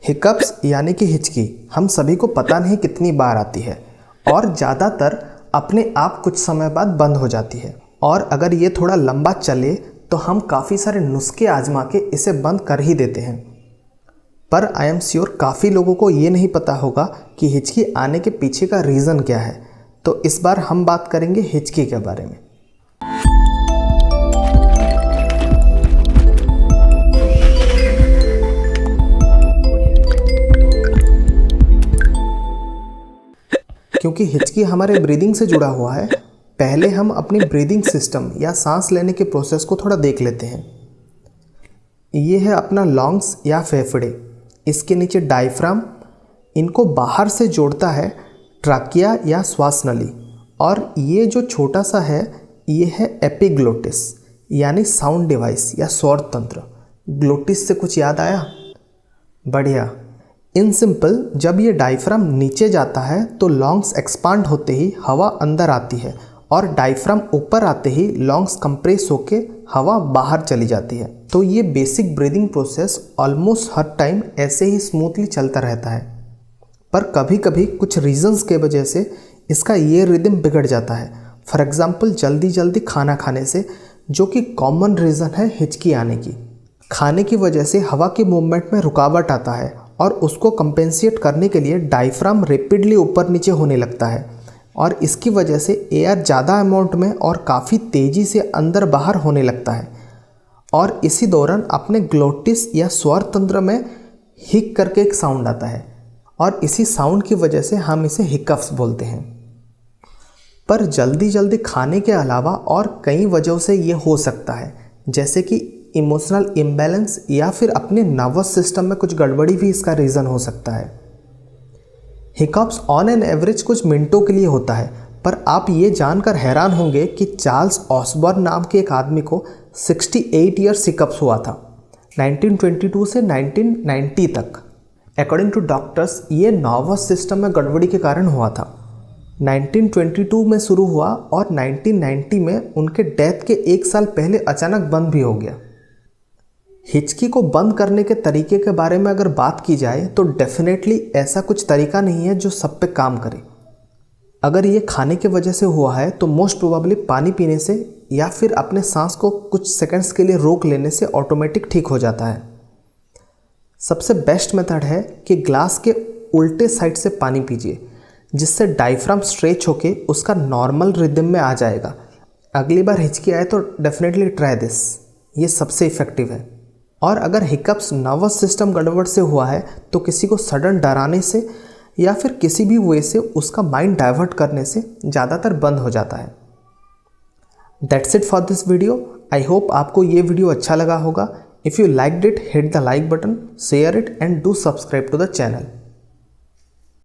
Hiccups यानी कि हिचकी हम सभी को पता नहीं कितनी बार आती है और ज़्यादातर अपने आप कुछ समय बाद बंद हो जाती है। और अगर ये थोड़ा लंबा चले तो हम काफ़ी सारे नुस्खे आजमा के इसे बंद कर ही देते हैं। पर आई एम श्योर काफ़ी लोगों को ये नहीं पता होगा कि हिचकी आने के पीछे का रीज़न क्या है। तो इस बार हम बात करेंगे हिचकी के बारे में। क्योंकि हिचकी हमारे ब्रीदिंग से जुड़ा हुआ है, पहले हम अपनी ब्रीदिंग सिस्टम या सांस लेने के प्रोसेस को थोड़ा देख लेते हैं। ये है अपना लंग्स या फेफड़े, इसके नीचे डायफ्राम, इनको बाहर से जोड़ता है ट्राकिया या श्वास नली, और ये जो छोटा सा है ये है एपिग्लोटिस यानी साउंड डिवाइस या स्वर तंत्र। ग्लोटिस से कुछ याद आया? बढ़िया। इन सिंपल, जब ये डायफ्राम नीचे जाता है तो लंग्स एक्सपांड होते ही हवा अंदर आती है और डायफ्राम ऊपर आते ही लंग्स कंप्रेस होके हवा बाहर चली जाती है। तो ये बेसिक ब्रीदिंग प्रोसेस ऑलमोस्ट हर टाइम ऐसे ही स्मूथली चलता रहता है। पर कभी कभी कुछ रीजंस के वजह से इसका ये रिदम बिगड़ जाता है। फॉर एग्जांपल जल्दी जल्दी खाना खाने से, जो कि कॉमन रीज़न है हिचकी आने की। खाने की वजह से हवा की मूवमेंट में रुकावट आता है और उसको कंपेंसेट करने के लिए डायफ्राम रैपिडली ऊपर नीचे होने लगता है और इसकी वजह से एयर ज़्यादा अमाउंट में और काफ़ी तेज़ी से अंदर बाहर होने लगता है और इसी दौरान अपने ग्लोटिस या स्वर तंत्र में हिक करके एक साउंड आता है और इसी साउंड की वजह से हम इसे हिकअप्स बोलते हैं। पर जल्दी जल्दी खाने के अलावा और कई वजहों से ये हो सकता है, जैसे कि इमोशनल इम्बैलेंस या फिर अपने नर्वस सिस्टम में कुछ गड़बड़ी भी इसका रीज़न हो सकता है। हिकअप्स ऑन एन एवरेज कुछ मिनटों के लिए होता है, पर आप ये जानकर हैरान होंगे कि चार्ल्स ऑसबर्न नाम के एक आदमी को 68 ईयर्स हिकअप्स हुआ था, 1922 से 1990 तक। अकॉर्डिंग टू डॉक्टर्स ये नर्वस सिस्टम में गड़बड़ी के कारण हुआ था। 1922 में शुरू हुआ और 1990 में उनके डेथ के एक साल पहले अचानक बंद भी हो गया। हिचकी को बंद करने के तरीके के बारे में अगर बात की जाए तो डेफिनेटली ऐसा कुछ तरीका नहीं है जो सब पे काम करे। अगर ये खाने की वजह से हुआ है तो मोस्ट प्रोबेबली पानी पीने से या फिर अपने सांस को कुछ सेकंड्स के लिए रोक लेने से ऑटोमेटिक ठीक हो जाता है। सबसे बेस्ट मेथड है कि ग्लास के उल्टे साइड से पानी पीजिए, जिससे डायफ्राम स्ट्रेच होके उसका नॉर्मल रिदम में आ जाएगा। अगली बार हिचकी आए तो डेफिनेटली ट्राई दिस, ये सबसे इफ़ेक्टिव है। और अगर हिकअप्स नर्वस सिस्टम गड़बड़ से हुआ है तो किसी को सडन डराने से या फिर किसी भी वे से उसका माइंड डाइवर्ट करने से ज़्यादातर बंद हो जाता है। That's it for this video. I hope आपको ये वीडियो अच्छा लगा होगा। If you liked it, hit the like button, share it and do subscribe to the channel.